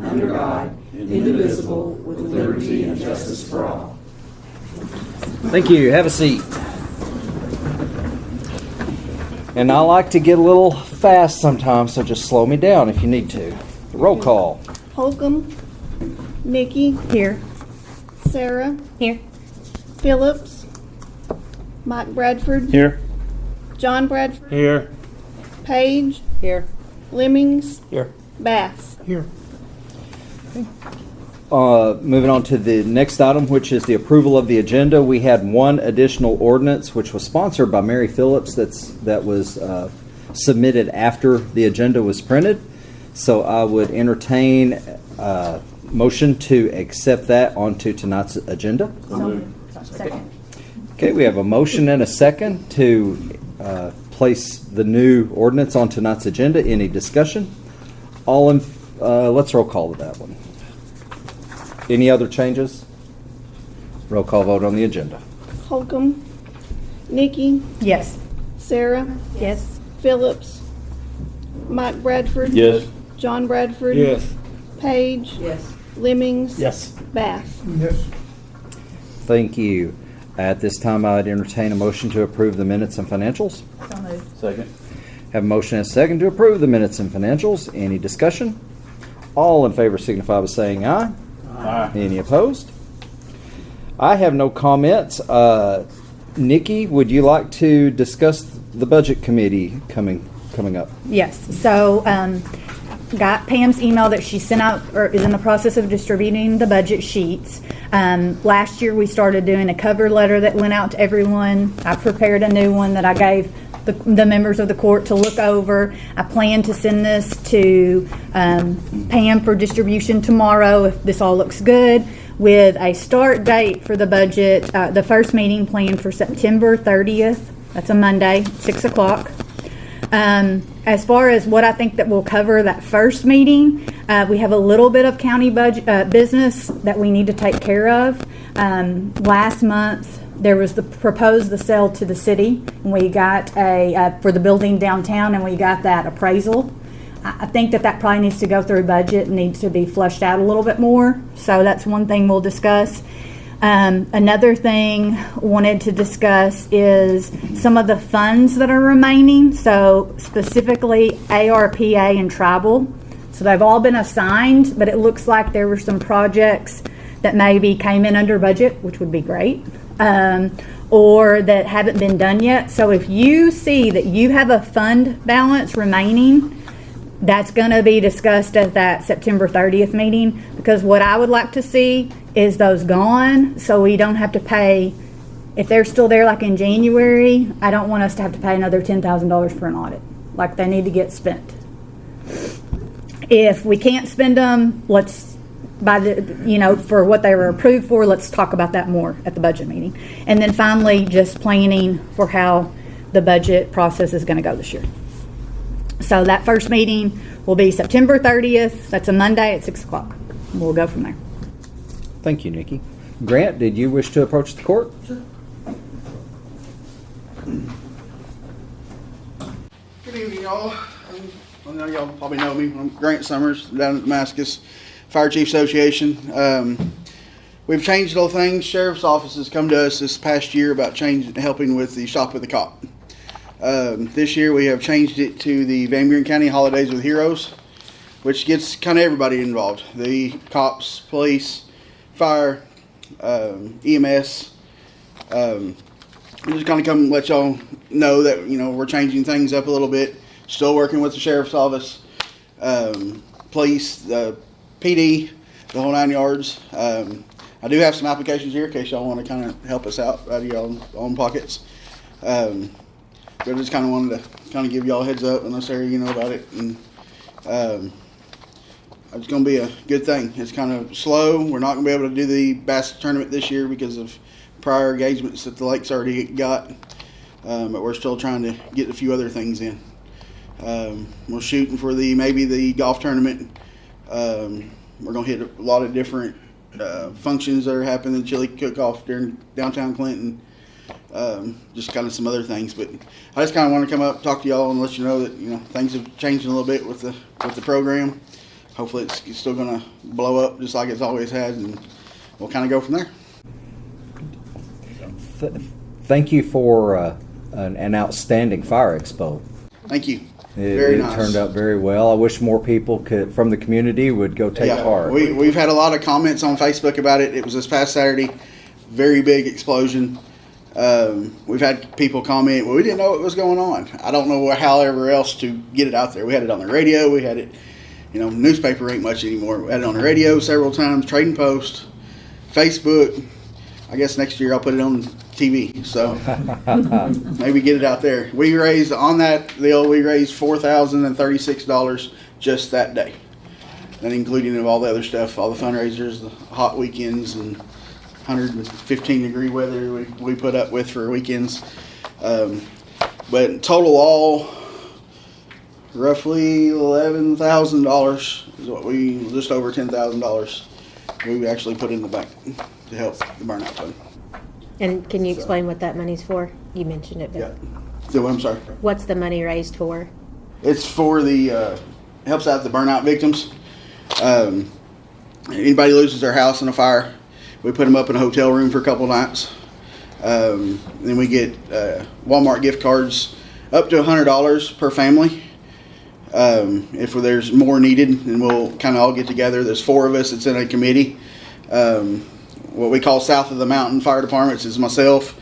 under God, indivisible, with liberty and justice for all. Thank you. Have a seat. And I like to get a little fast sometimes, so just slow me down if you need to. Roll call. Holcomb. Nikki. Here. Sarah. Here. Phillips. Mike Bradford. Here. John Bradford. Here. Page. Here. Lemmings. Here. Bass. Here. Moving on to the next item, which is the approval of the agenda. We had one additional ordinance, which was sponsored by Mary Phillips, that was submitted after the agenda was printed. So I would entertain a motion to accept that onto tonight's agenda. Second. Okay, we have a motion and a second to place the new ordinance on tonight's agenda. Any discussion? Let's roll call to that one. Any other changes? Roll call vote on the agenda. Holcomb. Nikki. Yes. Sarah. Yes. Phillips. Mike Bradford. Yes. John Bradford. Yes. Page. Yes. Lemmings. Yes. Bass. Yes. Thank you. At this time, I'd entertain a motion to approve the minutes and financials. So moved. Second. Have a motion and a second to approve the minutes and financials. Any discussion? All in favor signify by saying aye. Aye. Any opposed? I have no comments. Nikki, would you like to discuss the budget committee coming up? Yes. So, got Pam's email that she sent out, or is in the process of distributing the budget sheets. Last year we started doing a cover letter that went out to everyone. I prepared a new one that I gave the members of the court to look over. I plan to send this to Pam for distribution tomorrow if this all looks good, with a start date for the budget, the first meeting planned for September 30th. That's a Monday, 6 o'clock. As far as what I think that will cover that first meeting, we have a little bit of county budget business that we need to take care of. Last month, there was the sale to the city, and we got for the building downtown, and we got that appraisal. I think that probably needs to go through budget and needs to be flushed out a little bit more. So that's one thing we'll discuss. Another thing wanted to discuss is some of the funds that are remaining. So specifically ARPA and tribal. So they've all been assigned, but it looks like there were some projects that maybe came in under budget, which would be great, or that haven't been done yet. So if you see that you have a fund balance remaining, that's going to be discussed at that September 30th meeting, because what I would like to see is those gone, so we don't have to pay. If they're still there like in January, I don't want us to have to pay another $10,000 for an audit. Like, they need to get spent. If we can't spend them, for what they were approved for, let's talk about that more at the budget meeting. And then finally, just planning for how the budget process is going to go this year. So that first meeting will be September 30th. That's a Monday at 6 o'clock. We'll go from there. Thank you, Nikki. Grant, did you wish to approach the court? Sure. Good evening, y'all. I know y'all probably know me. I'm Grant Summers down at Damascus Fire Chief Association. We've changed little things. Sheriff's Office has come to us this past year about helping with the Shop with the Cop. This year we have changed it to the Van Buren County Holidays with Heroes, which gets kind of everybody involved. The cops, police, fire, EMS. We just kind of come and let y'all know that, we're changing things up a little bit. Still working with the Sheriff's Office, police, PD, the whole 9 yards. I do have some applications here in case y'all want to kind of help us out of your own pockets. But I just kind of wanted to give y'all a heads up unless you know about it. And it's going to be a good thing. It's kind of slow. We're not going to be able to do the bass tournament this year because of prior engagements that the lake's already got. But we're still trying to get a few other things in. We're shooting for maybe the golf tournament. We're going to hit a lot of different functions that are happening, chili cook-off during downtown Clinton. Just kind of some other things, but I just kind of want to come up, talk to y'all, and let you know that things have changed a little bit with the program. hopefully it's still going to blow up just like it's always has, and we'll kind of go from there. Thank you for an outstanding fire expo. Thank you. It, Very it nice. turned out very well. I wish more people from the community would go take part. We've had a lot of comments on Facebook about it. It was this past Saturday. Very big explosion. We've had people comment, well, we didn't know what was going on. I don't know however else to get it out there. We had it on the radio. We had it, newspaper ain't much anymore. We had it on the radio several times, Trading Post, Facebook. I guess next year I'll put it on TV. So maybe get it out there. We raised on that deal. We raised $4,036 just that day, and including of all the other stuff, all the fundraisers, the hot weekends, and 115-degree weather we put up with for weekends. But in total, all roughly $11,000 is what just over $10,000 we actually put in the bank to help the burnout fund. And can you explain what that money's for? You mentioned it, but Yeah. So I'm sorry. what's the money raised for? It's for the helps out the burnout victims. Anybody loses their house in a fire, we put them up in a hotel room for a couple nights. Then we get Walmart gift cards up to $100 per family. If there's more needed, then we'll kind of all get together. There's 4 of us that's in a committee. What we call South of the Mountain Fire Departments is myself,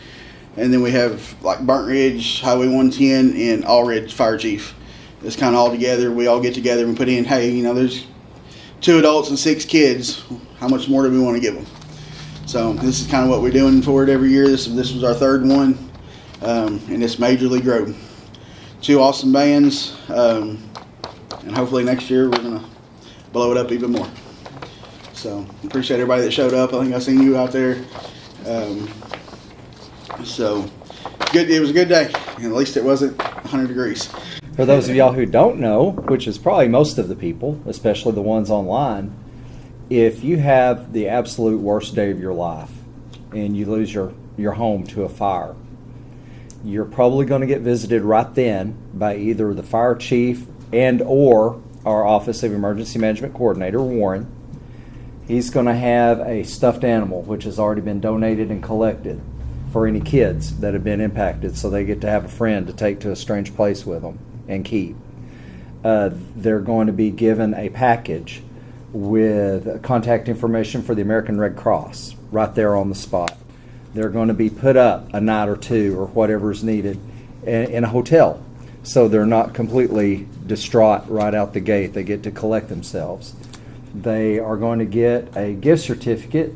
and then we have like Burnt Ridge, Highway 110, and All Ridge Fire Chief. It's kind of all together. We all get together and put in, hey, there's 2 adults and 6 kids. How much more do we want to give them? So this is kind of what we're doing for it every year. This was our 3rd one, and it's majorly grown. 2 awesome bands, and hopefully next year we're going to blow it up even more. So appreciate everybody that showed up. I think I seen you out there. So good. It was a good day, and at least it wasn't 100 degrees. For those of y'all who don't know, which is probably most of the people, especially the ones online, if you have the absolute worst day of your life and you lose your home to a fire, you're probably going to get visited right then by either the fire chief and or our Office of Emergency Management Coordinator, Warren. He's going to have a stuffed animal, which has already been donated and collected for any kids that have been impacted, so they get to have a friend to take to a strange place with them and keep. They're going to be given a package with contact information for the American Red Cross right there on the spot. They're going to be put up a night or 2 or whatever is needed in a hotel, so they're not completely distraught right out the gate. They get to collect themselves. They are going to get a gift certificate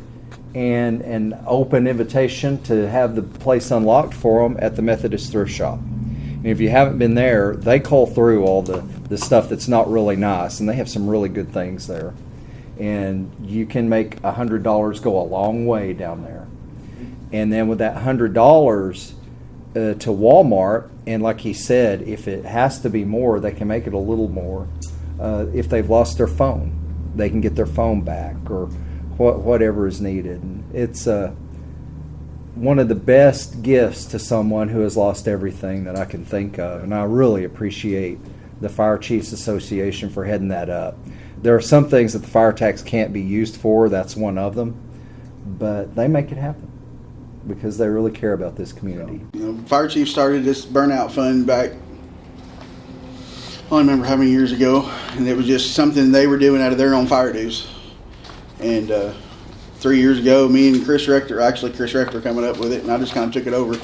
and an open invitation to have the place unlocked for them at the Methodist Thrift Shop. And if you haven't been there, they cull through all the stuff that's not really nice, and they have some really good things there. And you can make $100 go a long way down there. And then with that $100 to Walmart, and like he said, if it has to be more, they can make it a little more. If they've lost their phone, they can get their phone back, or whatever is needed. And it's one of the best gifts to someone who has lost everything that I can think of, and I really appreciate the Fire Chiefs Association for heading that up. There are some things that the fire tax can't be used for, that's one of them, but they make it happen because they really care about this community. Fire Chief started this burnout fund back, I don't remember how many years ago, and it was just something they were doing out of their own fire dues. And 3 years ago, me and Chris Rector coming up with it, and I just kind of took it over.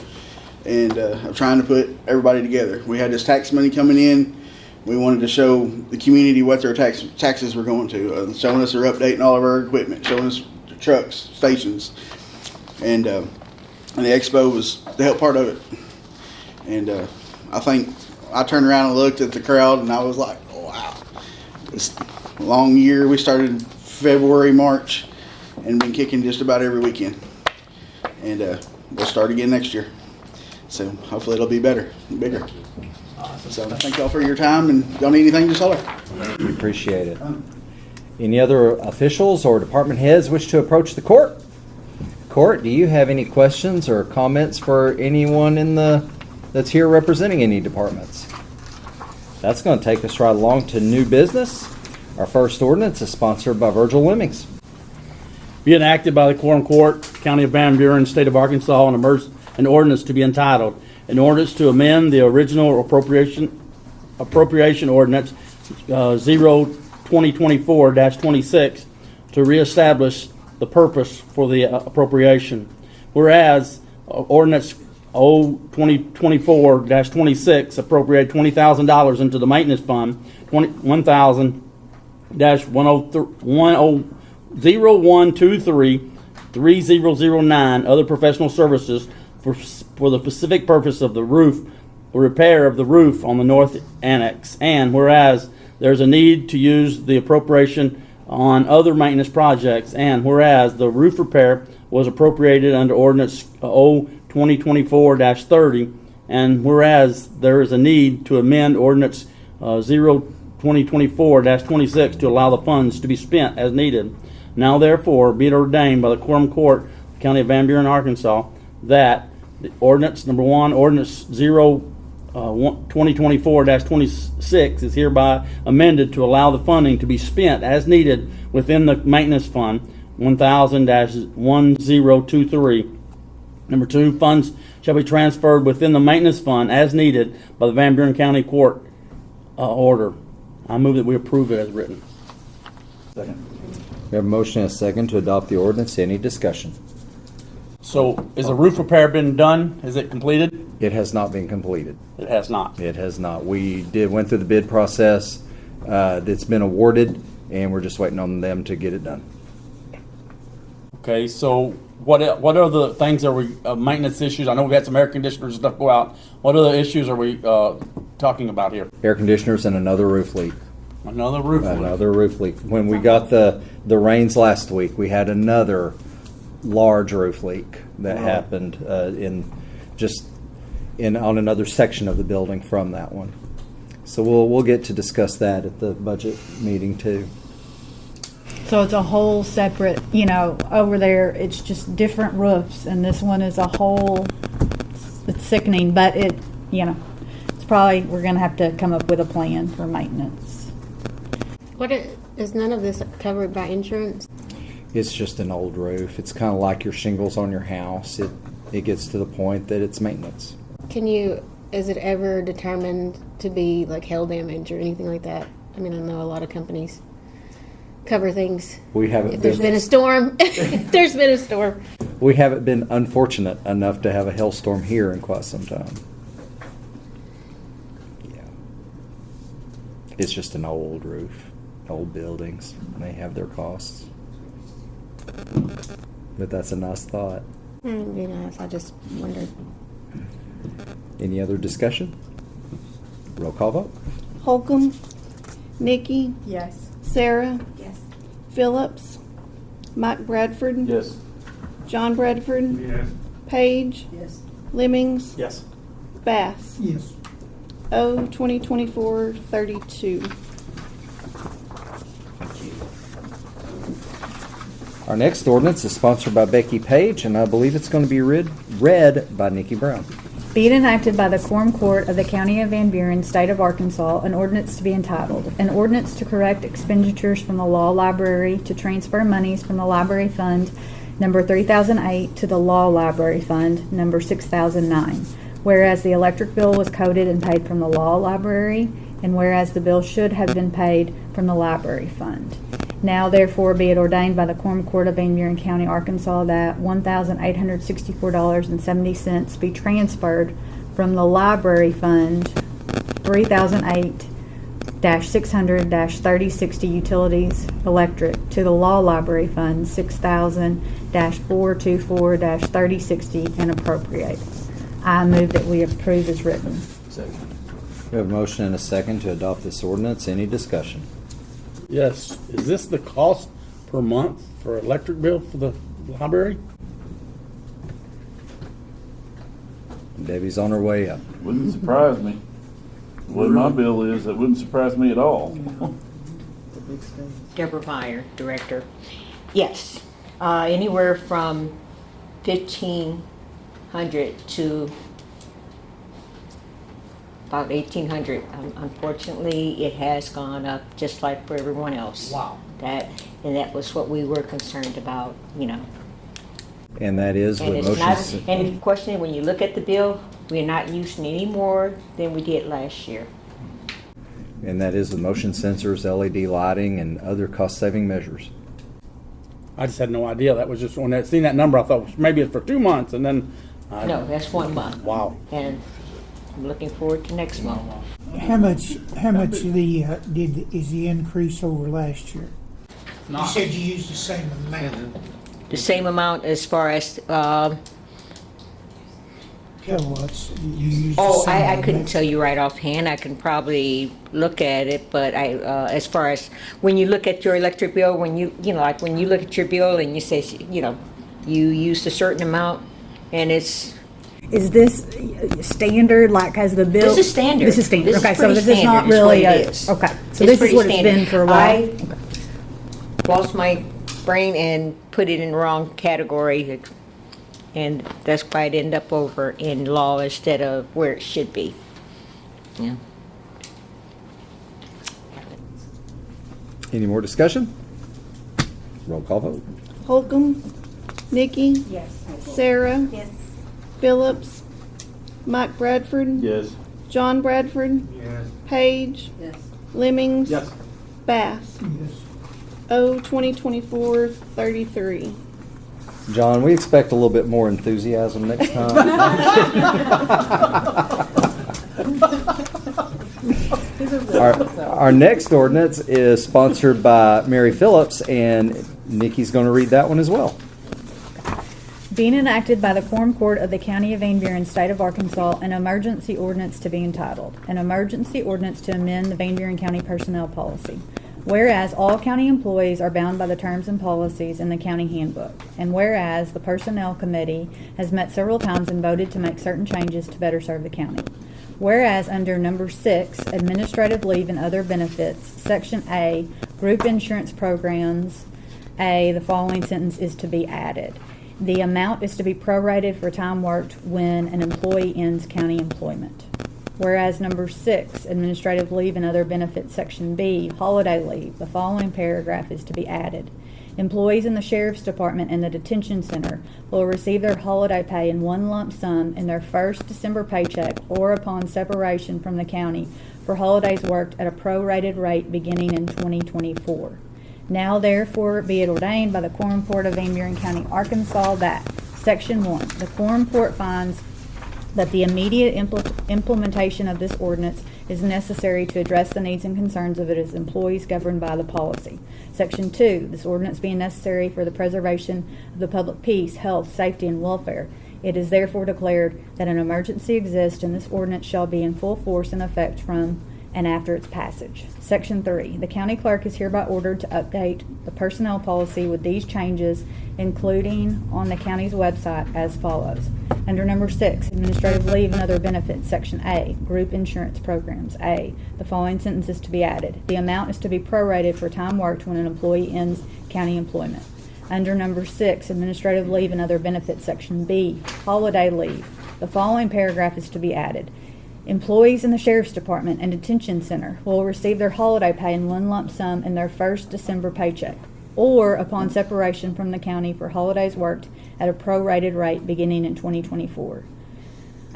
And I'm trying to put everybody together. We had this tax money coming in. We wanted to show the community what their taxes were going to, showing us they're updating all of our equipment, showing us the trucks, stations. And the expo was the help part of it. And I think I turned around and looked at the crowd, and I was like, oh, wow. It's a long year. We started in February, March, and been kicking just about every weekend. And we'll start again next year. So hopefully it'll be bigger. So thank y'all for your time, and y'all need anything, just holler. We appreciate it. Any other officials or department heads wish to approach the court? Court, do you have any questions or comments for anyone that's here representing any departments? That's going to take us right along to new business. Our first ordinance is sponsored by Virgil Lemmings. Be enacted by the Quorum Court, County of Van Buren, State of Arkansas, an ordinance to be entitled, an ordinance to amend the original appropriation ordinance 2024-26 to reestablish the purpose for the appropriation. Whereas ordinance 2024-26 appropriate $20,000 into the maintenance fund, 1,00123-3009 other professional services for the specific purpose of the roof, or repair of the roof on the north annex. And whereas there's a need to use the appropriation on other maintenance projects, and whereas the roof repair was appropriated under ordinance 2024-30, and whereas there is a need to amend ordinance 2024-26 to allow the funds to be spent as needed. Now therefore be it ordained by the Quorum Court, County of Van Buren, Arkansas, that the ordinance number 1, ordinance 2024-26 is hereby amended to allow the funding to be spent as needed within the maintenance fund 1000-1023. Number 2, funds shall be transferred within the maintenance fund as needed by the Van Buren County Court order. I move that we approve it as written. Second. We have a motion and a second to adopt the ordinance. Any discussion? So, is the roof repair been done? Is it completed? It has not been completed. It has not. It has not. We went through the bid process. It's been awarded, and we're just waiting on them to get it done. Okay, so what are the things are we maintenance issues? I know we've had some air conditioners and stuff go out. What other issues are we talking about here? Air conditioners and another roof leak. Another roof leak. Another roof leak. When we got the rains last week, we had another large roof leak that happened on another section of the building from that one. So we'll get to discuss that at the budget meeting too. So it's a whole separate, over there, it's just different roofs, and this one is a whole, it's sickening, but it's probably, we're gonna have to come up with a plan for maintenance. Is none of this covered by insurance? It's just an old roof. It's kind of like your shingles on your house. It gets to the point that it's maintenance. Is it ever determined to be like hail damage or anything like that? I mean, I know a lot of companies cover things. We haven't If there's been a storm, if there's been a storm. We haven't been unfortunate enough to have a hailstorm here in quite some time. Yeah. It's just an old roof, old buildings, and they have their costs. But that's a nice thought. It'd be nice. I just wondered. Any other discussion? Roll call vote. Holcomb, Nikki, Yes. Sarah, Yes. Phillips, Mike Bradford, Yes. John Bradford, Yes. Page, Yes. Lemmings, Yes. Bass. Yes. O 2024-32. Our next ordinance is sponsored by Becky Page, and I believe it's going to be read by Nikki Brown. Be it enacted by the Quorum Court of the County of Van Buren, State of Arkansas, an ordinance to be entitled, an ordinance to correct expenditures from the law library to transfer monies from the library fund number 3008 to the law library fund number 6009. Whereas the electric bill was coded and paid from the law library, and whereas the bill should have been paid from the library fund. Now therefore be it ordained by the Quorum Court of Van Buren County, Arkansas, that $1,864.70 be transferred from the library fund 3008-600-3060 utilities electric to the law library fund 6000-424-3060 and appropriate. I move that we approve as written. We have a motion and a second to adopt this ordinance. Any discussion? Yes. Is this the cost per month for electric bill for the library? Debbie's on her way up. Wouldn't surprise me. The way my bill is, it wouldn't surprise me at all. Deborah Meyer, Director. Yes, anywhere from 1,500 to about 1,800. Unfortunately, it has gone up just like for everyone else. Wow. And that was what we were concerned about, you know. And that is And what it's motion. not, and if you question it, when you look at the bill, we're not using any more than we did last year. And that is with motion sensors, LED lighting, and other cost-saving measures. I just had no idea. That was just when I seen that number, I thought maybe it's for 2 months, and then No, that's 1 month. wow. And I'm looking forward to next month. How much is the increase over last year? You said you used the same amount. The same amount as far as, Kilowatts. You used the oh, same I couldn't amount. tell you right offhand. I can probably look at it, but as far as when you look at your electric bill, when you know, like when you look at your bill and you say, you know, you used a certain amount, and it's, Is this standard, like has the bill? This is standard. This is standard, This is okay, so pretty this is not standard is really what a, it is. okay, so It's this is pretty what it's been standard. for a while? I lost my brain and put it in the wrong category, and that's why it ended up over in law instead of where it should be. Yeah. Any more discussion? Roll call vote. Holcomb, Nikki, Yes. Sarah, Yes. Phillips, Mike Bradford, Yes. John Bradford, Yes. Page, Yes. Lemmings, Yes. Bass. Yes. O 2024-33. John, we expect a little bit more enthusiasm next time. Our next ordinance is sponsored by Mary Phillips, and Nikki's going to read that one as well. Being enacted by the Quorum Court of the County of Van Buren, State of Arkansas, an emergency ordinance to be entitled, an emergency ordinance to amend the Van Buren County Personnel Policy. Whereas all county employees are bound by the terms and policies in the county handbook, and whereas the Personnel Committee has met several times and voted to make certain changes to better serve the county. Whereas under number 6, administrative leave and other benefits, section A, group insurance programs, A, the following sentence is to be added. The amount is to be prorated for time worked when an employee ends county employment. Whereas number 6, administrative leave and other benefits, section B, holiday leave, the following paragraph is to be added. Employees in the Sheriff's Department and the Detention Center will receive their holiday pay in one lump sum in their first December paycheck or upon separation from the county for holidays worked at a prorated rate beginning in 2024. Now therefore be it ordained by the Quorum Court of Van Buren County, Arkansas that, section 1, the Quorum Court finds that the immediate implementation of this ordinance is necessary to address the needs and concerns of its employees governed by the policy. Section 2, this ordinance being necessary for the preservation of the public peace, health, safety, and welfare, it is therefore declared that an emergency exists and this ordinance shall be in full force and effect from and after its passage. Section 3, the county clerk is hereby ordered to update the personnel policy with these changes, including on the county's website as follows. Under number 6, administrative leave and other benefits, section A, group insurance programs, A, the following sentence is to be added. The amount is to be prorated for time worked when an employee ends county employment. Under number 6, administrative leave and other benefits, section B, holiday leave, the following paragraph is to be added. Employees in the Sheriff's Department and Detention Center will receive their holiday pay in one lump sum in their first December paycheck, or upon separation from the county for holidays worked at a prorated rate beginning in 2024.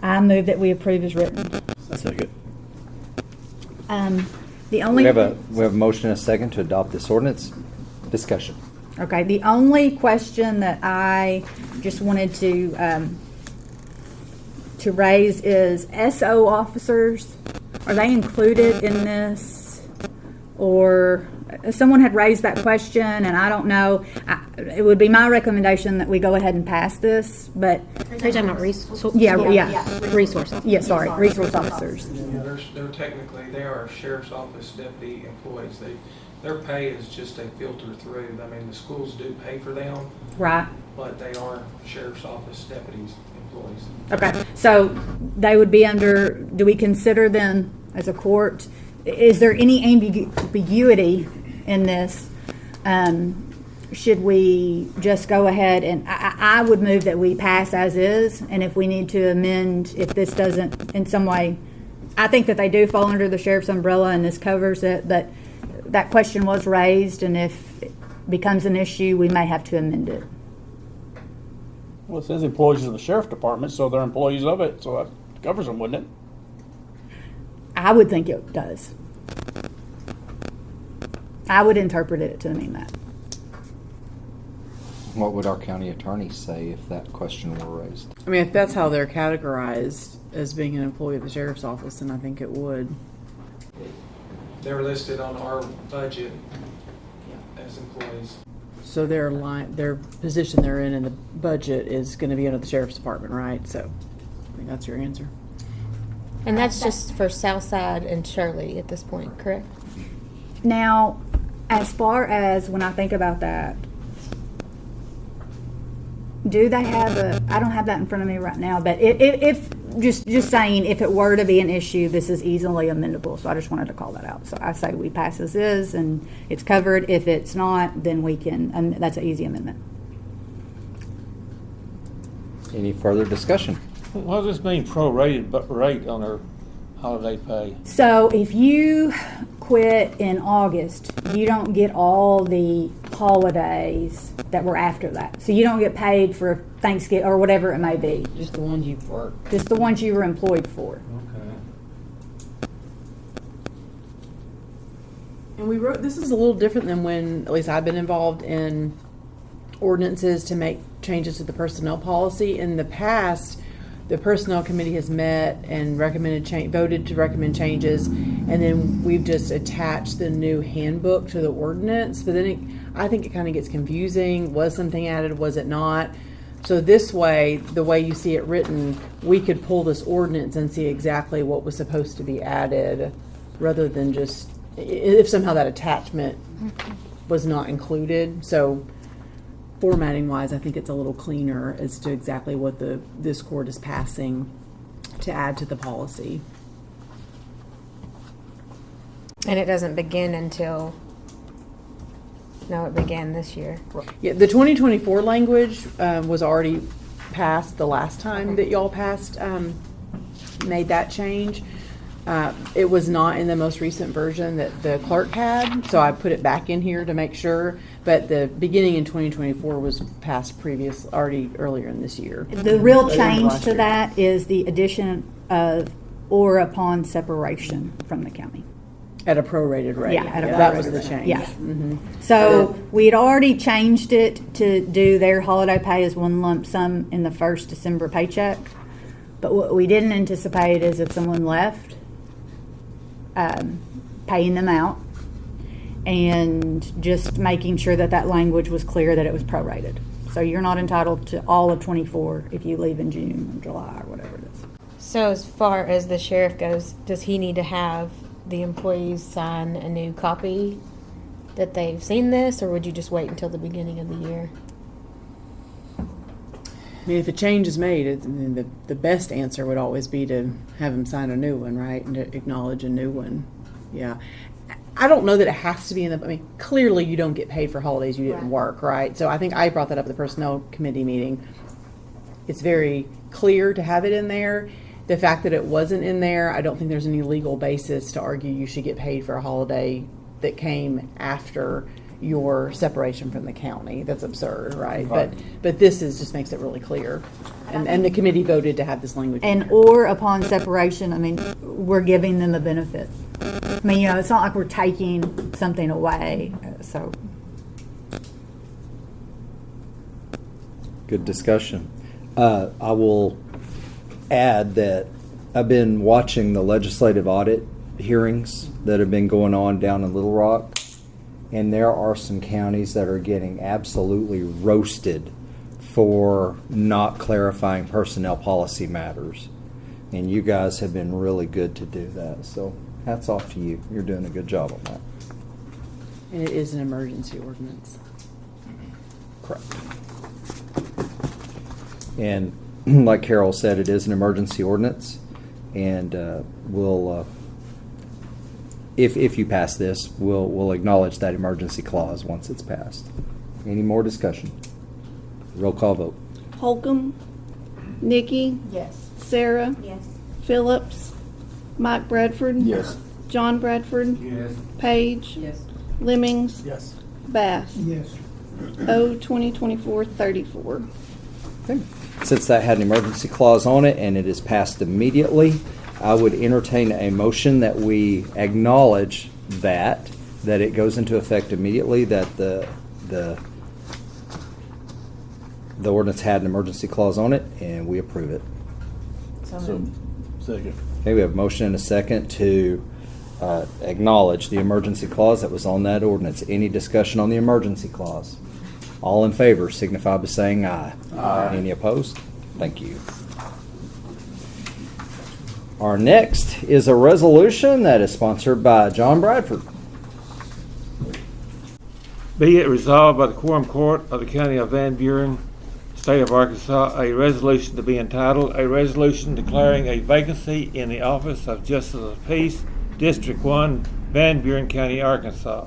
I move that we approve as written. Second. The only We have a motion and a second to adopt this ordinance. Discussion. Okay, the only question that I just wanted to raise is SO officers, are they included in this? Or someone had raised that question and I don't know. It would be my recommendation that we go ahead and pass this, but Are you talking about resource? yeah. Resource officer. Yeah, sorry, resource officers. Yeah, they're technically, they are sheriff's office deputy employees. Their pay is just a filter through. I mean, the schools do pay for them, Right. but they are sheriff's office deputies employees. Okay, so they would be under, do we consider them as a court? Is there any ambiguity in this? Should we just go ahead and, I would move that we pass as is, and if we need to amend, if this doesn't in some way I think that they do fall under the sheriff's umbrella and this covers it, but that question was raised, and if it becomes an issue, we may have to amend it. Well, it says employees of the sheriff's department, so they're employees of it, so that covers them, wouldn't it? I would think it does. I would interpret it to mean that. What would our county attorney say if that question were raised? I mean, if that's how they're categorized as being an employee of the sheriff's office, then I think it would. They're listed on our budget as employees. So their position they're in the budget is going to be under the sheriff's department, right? So I think that's your answer. And that's just for Southside and Shirley at this point, correct? Now, as far as when I think about that, do they have I don't have that in front of me right now, but if just saying, if it were to be an issue, this is easily amendable. So I just wanted to call that out. So I say we pass as is and it's covered. If it's not, then we can, that's an easy amendment. Any further discussion? What does this mean, prorated rate on their holiday pay? So if you quit in August, you don't get all the holidays that were after that. So you don't get paid for Thanksgiving or whatever it may be. Just the ones you've worked. Just the ones you were employed for. Okay. And we wrote, this is a little different than when, at least I've been involved in ordinances to make changes to the personnel policy. In the past, the personnel committee has met and voted to recommend changes, and then we've just attached the new handbook to the ordinance. But then I think it kind of gets confusing. Was something added? Was it not? So this way, the way you see it written, we could pull this ordinance and see exactly what was supposed to be added, rather than just if somehow that attachment was not included. So formatting wise, I think it's a little cleaner as to exactly what this court is passing to add to the policy. And it doesn't begin until, no, it began this year. Yeah, the 2024 language was already passed the last time that y'all passed, made that change. It was not in the most recent version that the clerk had, so I put it back in here to make sure. But the beginning in 2024 was passed already earlier in this year. The real Earlier change last to year. that is the addition of or upon separation from the county. At a prorated rate. Yeah, at a that prorated was the rate. change. Yeah. Mm-hmm. So we had already changed it to do their holiday pay as one lump sum in the first December paycheck. But what we didn't anticipate is if someone left, paying them out and just making sure that that language was clear that it was prorated. So you're not entitled to all of 24 if you leave in June or July or whatever it is. So as far as the sheriff goes, does he need to have the employees sign a new copy that they've seen this, or would you just wait until the beginning of the year? I mean, if a change is made, the best answer would always be to have them sign a new one, right? And to acknowledge a new one. Yeah. I don't know that it has to be in the, I mean, clearly you don't get paid for holidays you didn't work, right? So I think I brought that up at the personnel committee meeting. It's very clear to have it in there. The fact that it wasn't in there, I don't think there's any legal basis to argue you should get paid for a holiday that came after your separation from the county. That's absurd, right? But this just makes it really clear. And the committee voted to have this language in And there. or upon separation, I mean, we're giving them the benefit. I mean, you know, it's not like we're taking something away, so. Good discussion. I will add that I've been watching the legislative audit hearings that have been going on down in Little Rock, and there are some counties that are getting absolutely roasted for not clarifying personnel policy matters. And you guys have been really good to do that. So hats off to you. You're doing a good job on that. And it is an emergency ordinance. Correct. And like Carol said, it is an emergency ordinance, and we'll, if you pass this, we'll acknowledge that emergency clause once it's passed. Any more discussion? Roll call vote. Holcomb, Nikki, Yes. Sarah, Yes. Phillips, Mike Bradford. Yes. John Bradford. Yes. Page. Yes. Lemmings. Yes. Bass. Yes. O 2024-34. Since that had an emergency clause on it and it is passed immediately, I would entertain a motion that we acknowledge that it goes into effect immediately, that the ordinance had an emergency clause on it, and we approve it. So, second. Okay, we have a motion and a second to acknowledge the emergency clause that was on that ordinance. Any discussion on the emergency clause? All in favor signify by saying aye. Aye. Any opposed? Thank you. Our next is a resolution that is sponsored by John Bradford. Be it resolved by the Quorum Court of the County of Van Buren, State of Arkansas, a resolution to be entitled, a resolution declaring a vacancy in the office of Justice of Peace, District 1, Van Buren County, Arkansas.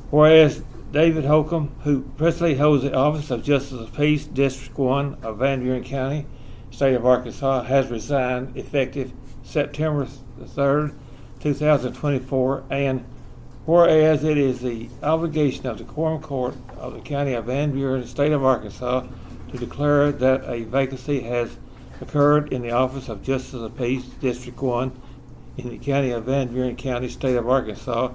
Whereas David Holcomb, who presently holds the office of Justice of Peace, District 1 of Van Buren County, State of Arkansas, has resigned effective September 3rd, 2024, and whereas it is the obligation of the Quorum Court of the County of Van Buren, State of Arkansas, to declare that a vacancy has occurred in the office of Justice of Peace, District 1, in the County of Van Buren County, State of Arkansas,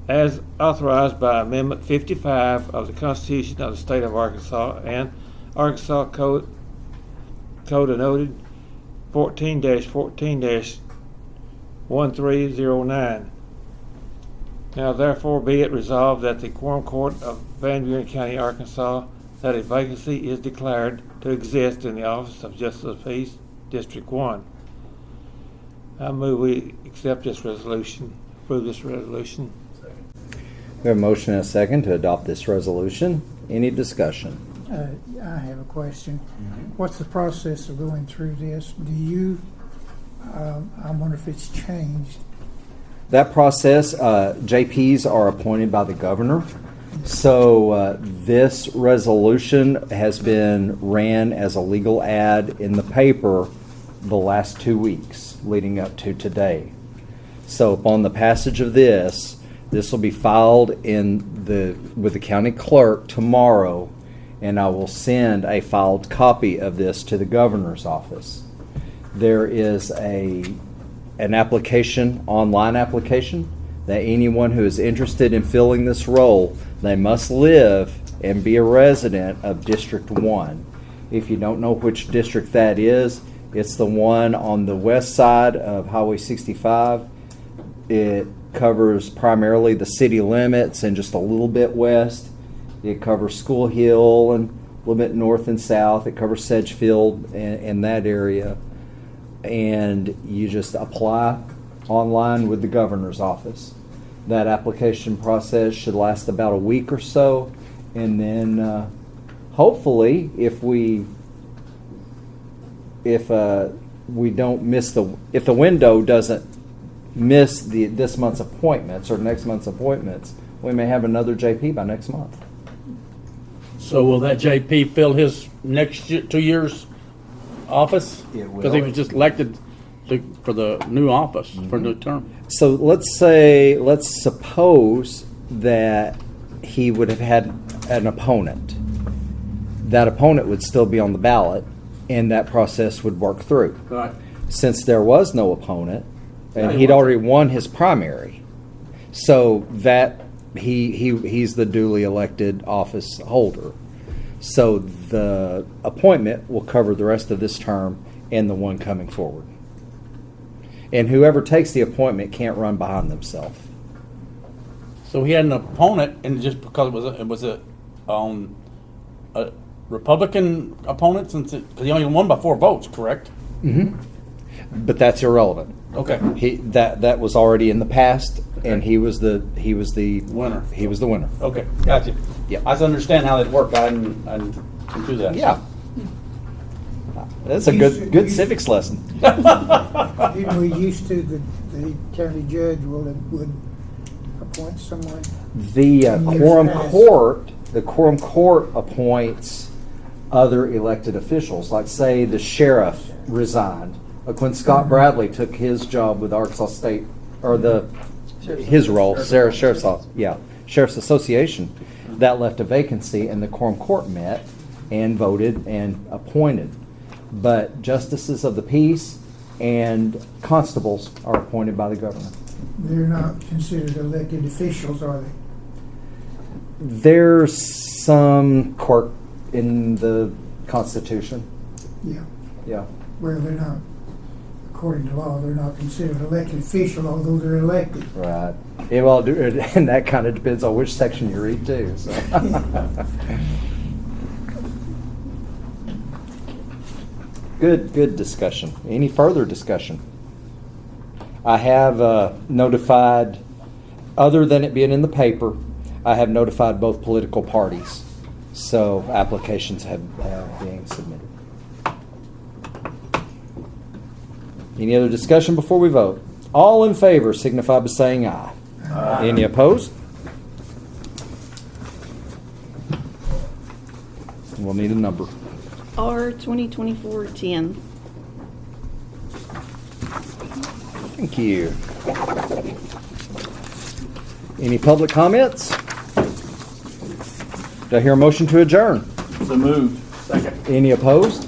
as authorized by Amendment 55 of the Constitution of the State of Arkansas and Arkansas Code Noted 14-14-1309. Now therefore be it resolved that the Quorum Court of Van Buren County, Arkansas, that a vacancy is declared to exist in the office of Justice of Peace, District 1. I move we accept this resolution, approve this resolution. We have a motion and a second to adopt this resolution. Any discussion? I have a question. What's the process of going through this? Do you, I wonder if it's changed. That process, JPs are appointed by the governor. So this resolution has been ran as a legal ad in the paper the last 2 weeks leading up to today. So upon the passage of this will be filed with the county clerk tomorrow, and I will send a filed copy of this to the governor's office. There is an application, online application, that anyone who is interested in filling this role, they must live and be a resident of District 1. If you don't know which district that is, it's the one on the west side of Highway 65. It covers primarily the city limits and just a little bit west. It covers School Hill and a little bit north and south. It covers Sedgefield and that area. And you just apply online with the governor's office. That application process should last about a week or so. And then hopefully if the window doesn't miss this month's appointments or next month's appointments, we may have another JP by next month. So will that JP fill his next 2 years office? It will. Because he was just elected for the new office, for the term. So let's suppose that he would have had an opponent. That opponent would still be on the ballot, and that process would work through. Right. Since there was no opponent, and he'd already won his primary, so that he's the duly elected office holder. So the appointment will cover the rest of this term and the one coming forward. And whoever takes the appointment can't run behind themselves. So he had an opponent, and just because it was a Republican opponent, because he only won by 4 votes, correct? Mm-hmm. But that's irrelevant. Okay. That was already in the past, and he was the winner. He was the winner. Okay, gotcha. Yeah. I just understand how that worked. I didn't do that. Yeah. That's a good civics lesson. Didn't we used to, the county judge would appoint someone? The Quorum Court appoints other elected officials. Like say the sheriff resigned, When Scott Bradley took his job with Arkansas State, or his role, Sheriff's Association, that left a vacancy, and the Quorum Court met and voted and appointed. But justices of the peace and constables are appointed by the governor. They're not considered elected officials, are they? There's some quirk in the Constitution. Yeah. Yeah. Well, they're not, according to law, they're not considered elected official, although they're elected. Right. Yeah, well, and that kind of depends on which section you read too. So. Good discussion. Any further discussion? I have notified, other than it being in the paper, I have notified both political parties. So applications have been submitted. Any other discussion before we vote? All in favor signify by saying aye. Aye. Any opposed? We'll need a number. R 2024-10. Thank you. Any public comments? Do I hear a motion to adjourn? So moved. Second. Any opposed?